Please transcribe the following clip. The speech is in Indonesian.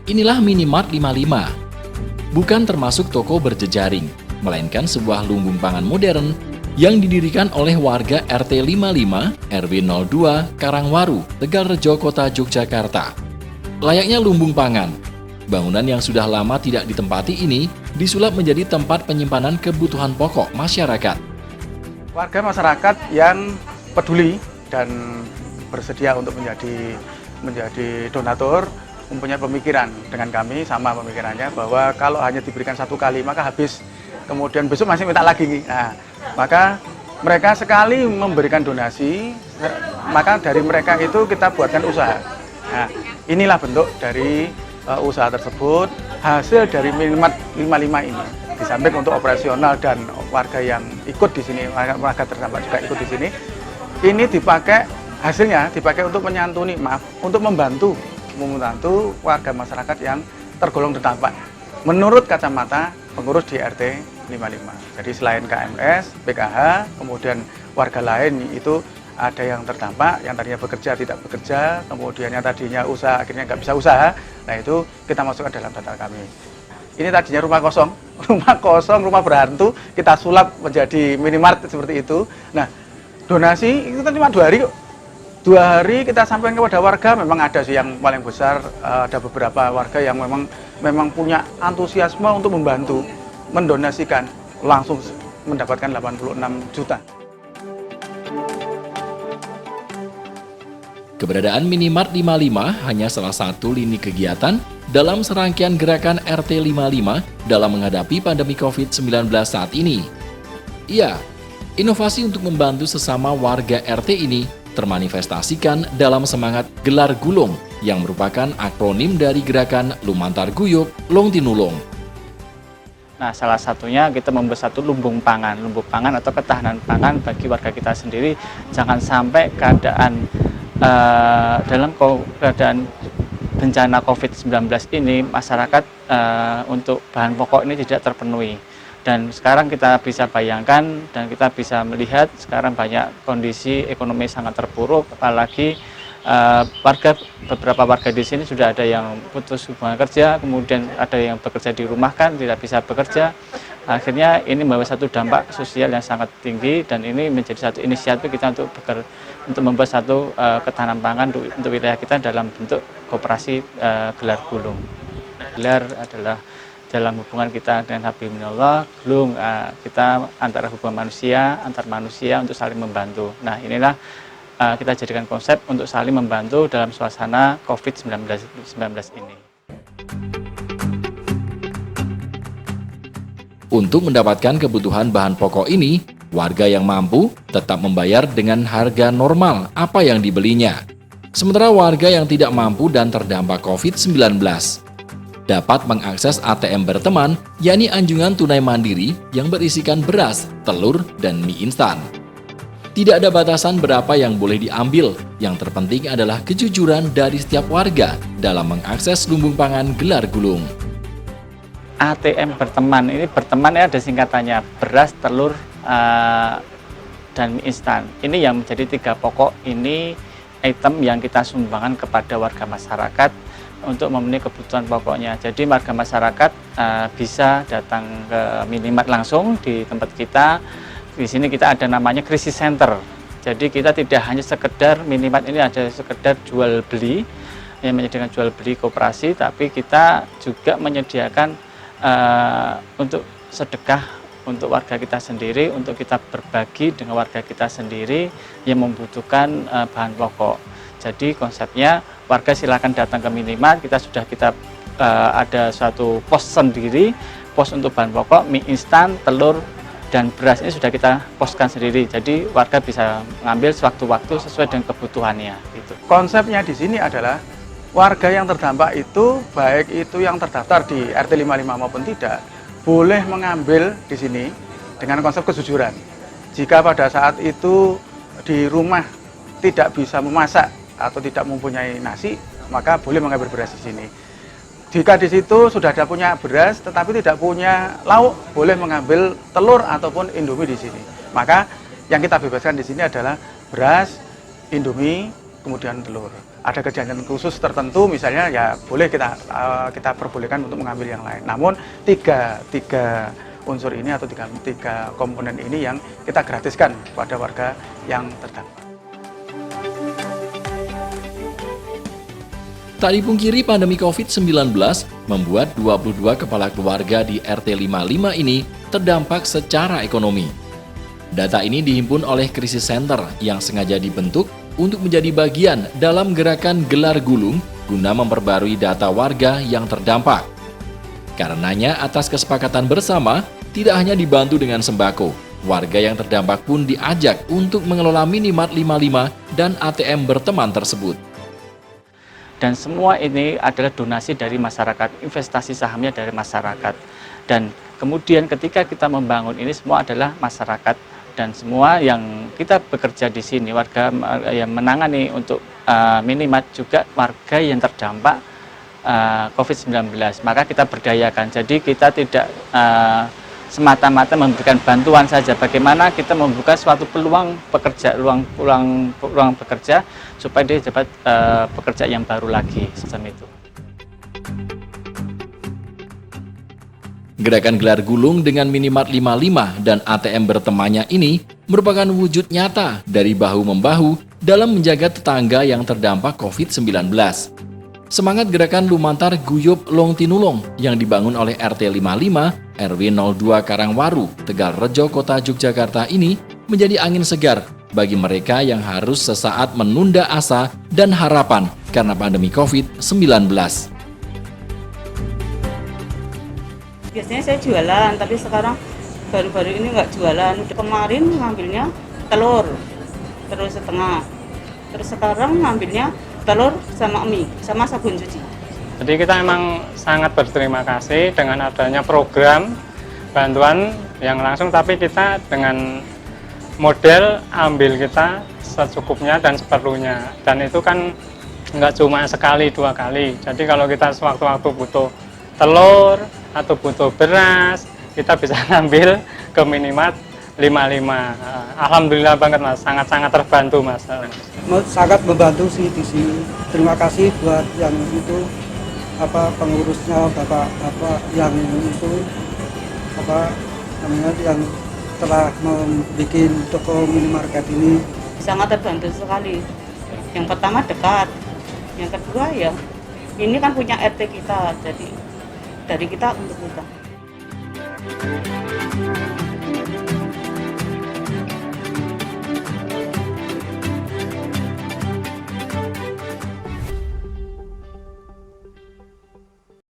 Inilah Minimart 55. Bukan termasuk toko berjejaring, melainkan sebuah lumbung pangan modern yang didirikan oleh warga RT 55 RW 02 Karangwaru, Tegalrejo, Kota Yogyakarta. Layaknya lumbung pangan, bangunan yang sudah lama tidak ditempati ini disulap menjadi tempat penyimpanan kebutuhan pokok masyarakat. Warga masyarakat yang peduli dan bersedia untuk menjadi donatur mempunyai pemikiran dengan kami, sama pemikirannya bahwa kalau hanya diberikan satu kali maka habis, kemudian besok masih minta lagi. Nah, maka mereka sekali memberikan donasi, maka dari mereka itu kita buatkan usaha. Nah, inilah bentuk dari usaha tersebut, hasil dari Minimart 55 ini. Di samping untuk operasional dan warga yang ikut di sini, warga terdampak juga ikut di sini, ini hasilnya dipakai untuk menyantuni, untuk membantu warga masyarakat yang tergolong terdampak. Menurut kacamata pengurus di RT 55. Jadi selain KMS, PKH, kemudian warga lain itu ada yang terdampak, yang tadinya bekerja tidak bekerja, kemudian yang tadinya usaha akhirnya nggak bisa usaha. Nah itu kita masukkan dalam data kami. Ini tadinya rumah kosong, rumah berhantu, kita sulap menjadi Minimart seperti itu. Nah, donasi itu kan cuma 2 hari kok. 2 hari kita sampaikan kepada warga, memang ada sih yang paling besar, ada beberapa warga yang memang punya antusiasme untuk membantu, mendonasikan, langsung mendapatkan 86 juta. Keberadaan Minimart 55 hanya salah satu lini kegiatan dalam serangkaian gerakan RT 55 dalam menghadapi pandemi COVID-19 saat ini. Ya, inovasi untuk membantu sesama warga RT ini termanifestasikan dalam semangat Gelar Gulung yang merupakan akronim dari gerakan Lumantar Guyup Long Tinulung. Nah, salah satunya kita membuat satu lumbung pangan atau ketahanan pangan bagi warga kita sendiri. Jangan sampai dalam keadaan bencana COVID-19 ini masyarakat untuk bahan pokok ini tidak terpenuhi. Dan sekarang kita bisa bayangkan dan kita bisa melihat sekarang banyak kondisi ekonomi sangat terpuruk, apalagi beberapa warga di sini sudah ada yang putus hubungan kerja, kemudian ada yang bekerja di rumah kan tidak bisa bekerja. Akhirnya ini membawa satu dampak sosial yang sangat tinggi, dan ini menjadi satu inisiatif kita untuk membuat satu ketahanan pangan untuk wilayah kita dalam bentuk koperasi Gelar Gulung. Gelar adalah dalam hubungan kita dengan Habibullah, Gulung kita antara hubungan manusia, antar manusia untuk saling membantu. Nah, inilah kita jadikan konsep untuk saling membantu dalam suasana COVID-19 ini. Untuk mendapatkan kebutuhan bahan pokok ini, warga yang mampu tetap membayar dengan harga normal apa yang dibelinya. Sementara warga yang tidak mampu dan terdampak COVID-19 dapat mengakses ATM berteman, yakni anjungan tunai mandiri yang berisikan beras, telur, dan mie instan. Tidak ada batasan berapa yang boleh diambil, yang terpenting adalah kejujuran dari setiap warga dalam mengakses lumbung pangan Gelar Gulung. ATM berteman, ini berteman ada singkatannya, beras, telur, dan mie instan. Ini yang menjadi 3 pokok ini item yang kita sumbangkan kepada warga masyarakat untuk memenuhi kebutuhan pokoknya. Jadi warga masyarakat bisa datang ke Minimart langsung di tempat kita. Di sini kita ada namanya krisis center. Jadi kita tidak hanya sekedar Minimart ini ada sekedar jual beli, yang menyediakan jual beli koperasi, tapi kita juga menyediakan untuk sedekah untuk warga kita sendiri, untuk kita berbagi dengan warga kita sendiri yang membutuhkan bahan pokok. Jadi konsepnya warga silakan datang ke Minimart, kita ada suatu pos sendiri, pos untuk bahan pokok, mie instan, telur, dan beras ini sudah kita poskan sendiri. Jadi warga bisa mengambil sewaktu-waktu sesuai dengan kebutuhannya. Gitu. Konsepnya di sini adalah warga yang terdampak itu, baik itu yang terdaftar di RT 55 maupun tidak, boleh mengambil di sini dengan konsep kejujuran. Jika pada saat itu di rumah tidak bisa memasak atau tidak mempunyai nasi, maka boleh mengambil beras di sini. Jika di situ sudah ada punya beras tetapi tidak punya lauk, boleh mengambil telur ataupun Indomie di sini. Maka yang kita bebaskan di sini adalah beras, Indomie, kemudian telur. Ada kejadian khusus tertentu misalnya ya boleh kita perbolehkan untuk mengambil yang lain. Namun tiga unsur ini atau tiga komponen ini yang kita gratiskan kepada warga yang terdampak. Tak dipungkiri pandemi COVID-19 membuat 22 kepala keluarga di RT 55 ini terdampak secara ekonomi. Data ini dihimpun oleh Krisis Center yang sengaja dibentuk untuk menjadi bagian dalam gerakan Gelar Gulung guna memperbarui data warga yang terdampak. Karenanya atas kesepakatan bersama, tidak hanya dibantu dengan sembako, warga yang terdampak pun diajak untuk mengelola Minimart 55 dan ATM berteman tersebut. Dan semua ini adalah donasi dari masyarakat, investasi sahamnya dari masyarakat. Dan kemudian ketika kita membangun ini semua adalah masyarakat dan semua yang kita bekerja di sini, warga yang menangani untuk Minimart juga warga yang terdampak COVID-19. Maka kita berdayakan, jadi kita tidak semata-mata memberikan bantuan saja, bagaimana kita membuka suatu peluang pekerja, ruang bekerja supaya dia dapat bekerja yang baru lagi sistem itu. Gerakan Gelar Gulung dengan Minimart 55 dan ATM bertemannya ini merupakan wujud nyata dari bahu-membahu dalam menjaga tetangga yang terdampak COVID-19. Semangat gerakan Lumantar Guyub Long Tinulong yang dibangun oleh RT 55 RW 02 Karangwaru, Tegalrejo, Kota Yogyakarta ini menjadi angin segar bagi mereka yang harus sesaat menunda asa dan harapan karena pandemi COVID-19. Biasanya saya jualan, tapi sekarang baru-baru ini nggak jualan. Udah kemarin ngambilnya telur, terus setengah. Terus sekarang ngambilnya telur sama mie, sama sabun cuci. Jadi kita memang sangat berterima kasih dengan adanya program bantuan yang langsung, tapi kita dengan model ambil kita secukupnya dan seperlunya. Dan itu kan nggak cuma sekali, 2 kali. Jadi kalau kita sewaktu-waktu butuh telur atau butuh beras, kita bisa ngambil ke Minimart 55. Alhamdulillah banget Mas, sangat-sangat terbantu Mas. Sangat membantu sih di sini. Terima kasih buat yang itu pengurusnya, Bapak yang itu yang telah membuat toko minimarket ini. Sangat terbantu sekali. Yang pertama dekat, yang kedua ya ini kan punya RT kita, jadi dari kita untuk kita.